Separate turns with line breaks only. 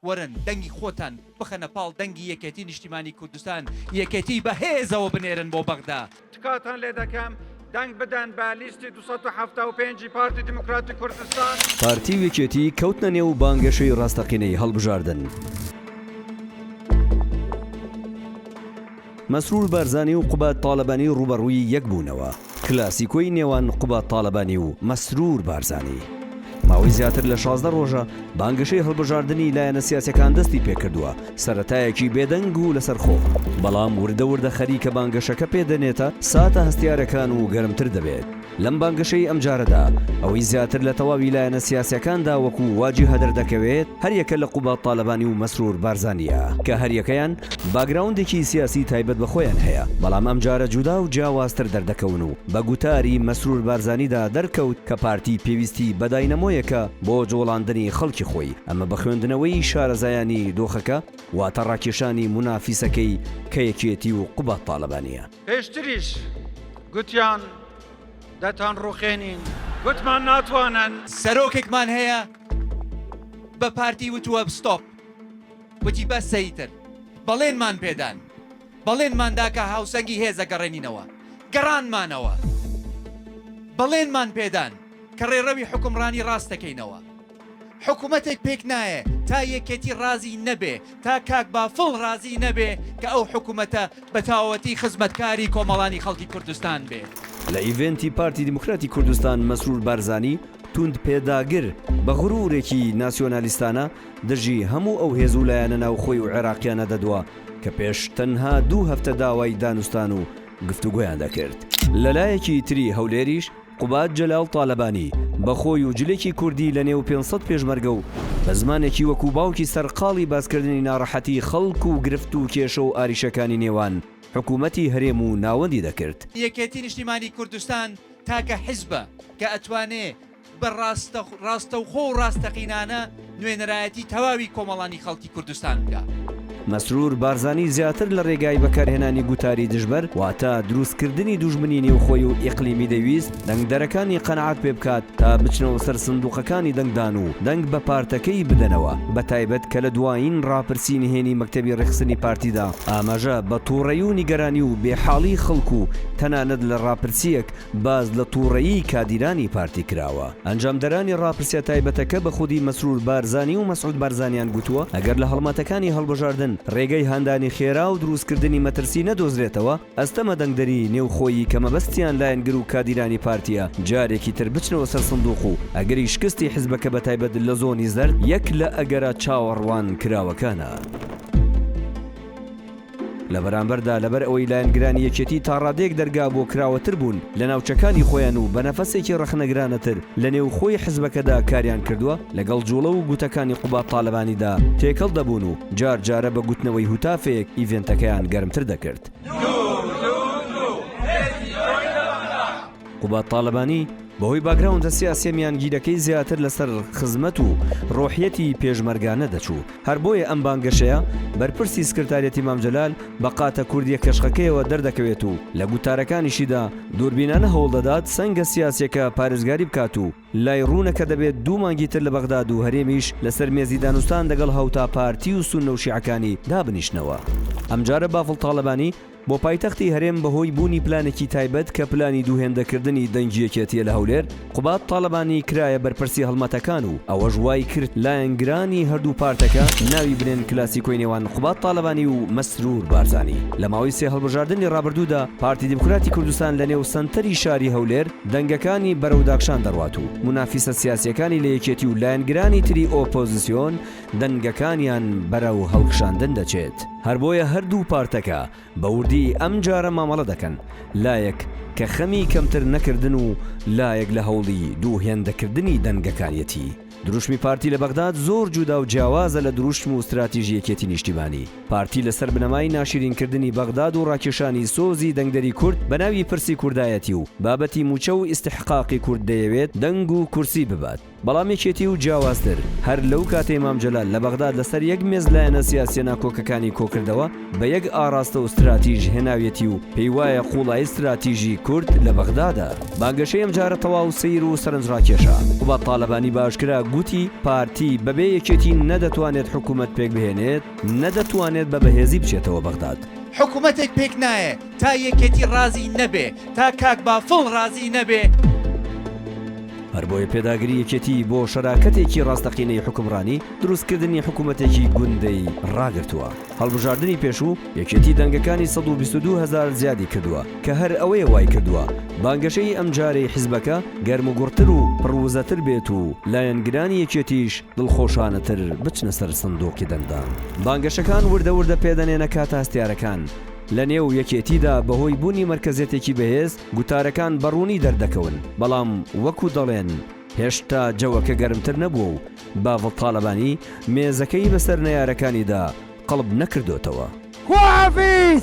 وەرن دەنگی خۆتان بخەنە پاڵ دەنگی یەکێتی نیشتیمانی کوردستان یەکێتی بەهێزەوە بنێرن بۆ بەغدا.
تکاتان لێ دەکەم دەنگ بدەن بە لیستی 275 پارتی دیموکراتی کوردستان.
پارتی یەکێتی کەوتنە نێو بانگەشەی ڕاستەقینەی هەڵبژاردن. مەسرور بارزانی و قوبات تاالبانی ڕوبەڕووی یەک بوونەوە. کلاسیکۆی نێوان قوبات تاالبانی و مەسرور بارزانی. ماوەی زیاتر لە 16 ڕۆژە بانگەشەی هەڵبژاردننی لایەنە سیاسەکان دەستی پێکردووە سەرەتایەکی بێدەنگ و لەسەرخۆ. بەڵام وردە خەریکە بانگەشەکە پێدەنێتە ساتە هەستیارەکان و گەرمتر دەبێت. لەم بانگەشەی ئەم جارەدا ئەوەی زیاتر لە تەواوی لایەنە سیاسەکاندا وەکو واجی هەدەر دەکەوێت هەریەکە لە قوبات تاالبانی و مەسرور بارزانیە کە هەریەکەیان باگراوندێکی سیاسی تایبەت بە خۆیان هەیە. بەڵام ئەم جارە جودا و جیاوازتر دەردەکەون و بە گوتاری مەسرور بارزانیدا دەرکەوت کە پارتی پێویستی بەداینەمۆیەکە بۆ جوڵاندنی خەڵکی خۆی. ئەمە بە خوێندنەوەی شارەزایانی دۆخەکە واتە ڕاکێشانی منافیسەکەی کە یەکێتی و قوبات تاالبانیە.
پێشتریش گوتیان دەتان ڕوخێنین گوتمان ناتوانن.
سەرۆکێکمان هەیە بە پارتی وتووە بستۆپ وتی بە سەیتر بەڵێنمان پێدان بەڵێنماندا کە هاوسەنگی هێزە گەڕێنینەوە گەڕانمانەوە بەڵێنمان پێدان کە ڕێڕەوی حکومڕانی ڕاستەکەینەوە. حکوومەتێک پێک نایە تا یەکێتی ڕازی نەبێ تا کاک بافڵ ڕازی نەبێ کە ئەو حکوومەتە بە تاوەتی خزمەتکاری کۆمەڵانی خەڵکی کوردستان بێ.
لە ئیڤنتی پارتی دیموکراتی کوردستان مەسرور بارزانی توند پێداگر بە غرورێکی ناسیۆنالیستانە دژی هەموو ئەو هێزوو لایەنە ناوخۆی و عێراقیانە دەدووە کە پێش تەنها 2 هەفتە داوای دانوستان و گفتوگۆیان دەکرد. لەلایەکی تری هەولێریش قوبات جەلال تاالبانی بەخۆی و جلێکی کوردی لە نێو 500 پێشمەرگە و بە زمانێکی وەکو باوکی سەرقاڵی باسکردنی ناڕەحەتی خەڵک و گرفت و کێشە و ئاریشەکانی نێوان حکوومەتی هەرێم و ناوەندی دەکرد.
یەکێتی نیشتیمانی کوردستان تاکە حیزبە کە ئەتوانێ بە ڕاستەوخۆ و ڕاستەقینانە نوێنەرایەتی تەواوی کۆمەڵانی خەڵکی کوردستان بکە.
مەسرور بارزانی زیاتر لە ڕێگای بەکارهێنانی گوتاری دژبەر واتە دروستکردنی دوژمنی نێوخۆی و ئیقلیمی دەویست دەنگدەرەکانی قەنەعات پێ بکات تا بچنەوە سەر سندوقەکانی دەنگدان و دەنگ بە پارتەکەی بدەنەوە بە تایبەت کە لە دوایین ڕاپرسی نهێنی مەکتەبی ڕێخستنی پارتیدا ئاماژە بە تووڕەیی و نیگەرانی و بێحاڵی خەڵکو و تەنانەت لە ڕاپرسیەک باز لە تووڕەیی کادیرانی پارتی کراوە. ئەنجامدەرانی ڕاپرسیە تایبەتەکە بە خودی مەسرور بارزانی و مەسعود بارزانیان گوتووە ئەگەر لە هەڵمەتەکانی هەڵبژاردن ڕێگەی هەندانی خێرا و دروستکردنی مەترسی نەدۆزرێتەوە ئەستەمە دەنگدەری نێوخۆیی کە مەبەستیان لایەنگر و کادیرانی پارتیە جارێکی تر بچنەوە سەر سندوق و ئەگەری شکستی حیزبەکە بە تایبەت لە زۆنی زەرد یەک لە ئەگەرە چاوەڕوان کراوەکانە. لە بەرامبەردا لەبەر ئەوەی لایەنگرانی یەکێتی تا ڕادێک دەرگا بۆ کراوەتر بوون لە ناوچەکانی خۆیان و بە نەفەسێکی ڕەخنەگرانەتر لە نێو خۆی حیزبەکەدا کاریان کردووە لەگەڵ جوڵە و گوتەکانی قوبات تاالبانیدا تێکەڵ دەبوون و جارجارە بە گوتنەوەی هوتافێک ئیڤێنتەکەیان گەرمتر دەکرد. قوبات تاالبانی بەهۆی باگراوندە سیاسی میانگیرەکەی زیاتر لەسەر خزمەت و ڕۆحیەتی پێشمەرگانە دەچوو. هەر بۆیە ئەم بانگەشەیە بەرپرسی سکرتارەتی مام جەلال بە قاتە کوردیە کەشخەکەیەوە دەردەکەوێت و لە گوتارەکانیشیدا دووربینانە هەوڵ دەدات سەنگە سیاسیەکە پارێزگاری بکات و لای ڕوونەکە دەبێت 2 مانگی تر لە بەغداد و هەرێمیش لەسەر مێزی دانوستان دەگەڵ هەوتا پارتی و سوننە و شیعەکانی دابنیشنەوە. ئەمجارە بافڵ تاالبانی بۆ پایتەختی هەرێم بەهۆی بوونی پلانێکی تایبەت کە پلانی دووهێندەکردنی دەنگی یەکێتیە لە هەولێر قوبات تاالبانی کرایە بەرپرسی هەڵمەتەکان و ئەوەش وای کرد لایەنگرانی هەردوو پارتەکە ناوی بنێن کلاسیکۆی نێوان قوبات تاالبانی و مەسرور بارزانی. لە ماوەی سێ هەڵبژاردننی ڕابردوودا پارتی دیموکراتی کوردستان لە نێو سنتەری شاری هەولێر دەنگەکانی بەرەوداکشان دەڕوات و منافیسە سیاسیەکانی لە یەکێتی و لایەنگرانی تری ئۆپۆزیسیۆن دەنگەکانیان بەرەو هەڵکشاندن دەچێت. هەر بۆیە هەردوو پارتەکە بە وردی ئەم جارە مامەڵە دەکەن لایەک کە خەمی کەمتر نەکردن و لایەک لە هەوڵی دووهێندەکردنی دەنگەکانیەتی. دروشمی پارتی لە بەغداد زۆر جودا و جیاوازە لە دروشم و استراتیژیەکێتی نیشتیمانی. پارتی لەسەر بنەمای ناشرینکردنی بەغداد و ڕاکێشانی سۆزی دەنگدەری کورد بە ناوی پرسی کوردایەتی و بابەتی موچە و ئیستحقاقی کورد دەیەوێت دەنگ و کورسی ببات. بەڵام یەکێتی و جیاوازتر هەر لەو کاتێ مام جەلال لە بەغداد لەسەر یەک مێز لایەنە سیاسیە کۆکەکانی کۆکردەوە بە یەک ئاراستە و استراتیژ هێناویەتی و پێی وایە قوڵایی استراتیژی کورد لە بەغدادا. بانگەشەی ئەم جارە تەواو سەیر و سەرنجڕاکێشە و بە تاالبانی باشکرا گوتی پارتی بەبێ یەکێتی نەدەتوانێت حکوومەت پێک بهێنێت نەدەتوانێت بە بەهێزی بچێتەوە بەغداد.
حکوومەتێک پێک نایە تا یەکێتی ڕازی نەبێ تا کاک بافڵ ڕازی نەبێ.
هەر بۆیە پێداگری یەکێتی بۆ شەراکەتێکی ڕاستەقینەی حکومڕانی دروستکردنی حکوومەتێکی گوندەی ڕاگرتووە. هەڵبژاردننی پێشوو یەکێتی دەنگەکانی 122,000 زیادی کردووە کە هەر ئەوەیە وای کردووە بانگەشەی ئەم جارەی حیزبەکە گەرم و گوڕتر و پڕوزەتر بێت و لایەنگرانی یەکێتیش دڵخۆشانەتر بچنە سەر سندۆقی دەنگدان. بانگەشەکان وردە پێدەنێنە کاتە هەستیارەکان لە نێو یەکێتیدا بەهۆی بوونی مەرکەزێتێکی بەهێز گوتارەکان بەڕوونی دەردەکەون بەڵام وەکو دەڵێن هێشتا جەوەکە گەرمتر نەبووە و باڤڵ تاالبانی مێزەکەی بەسەر نەیارەکانیدا قەڵب نەکردوتەوە.
خواحافیز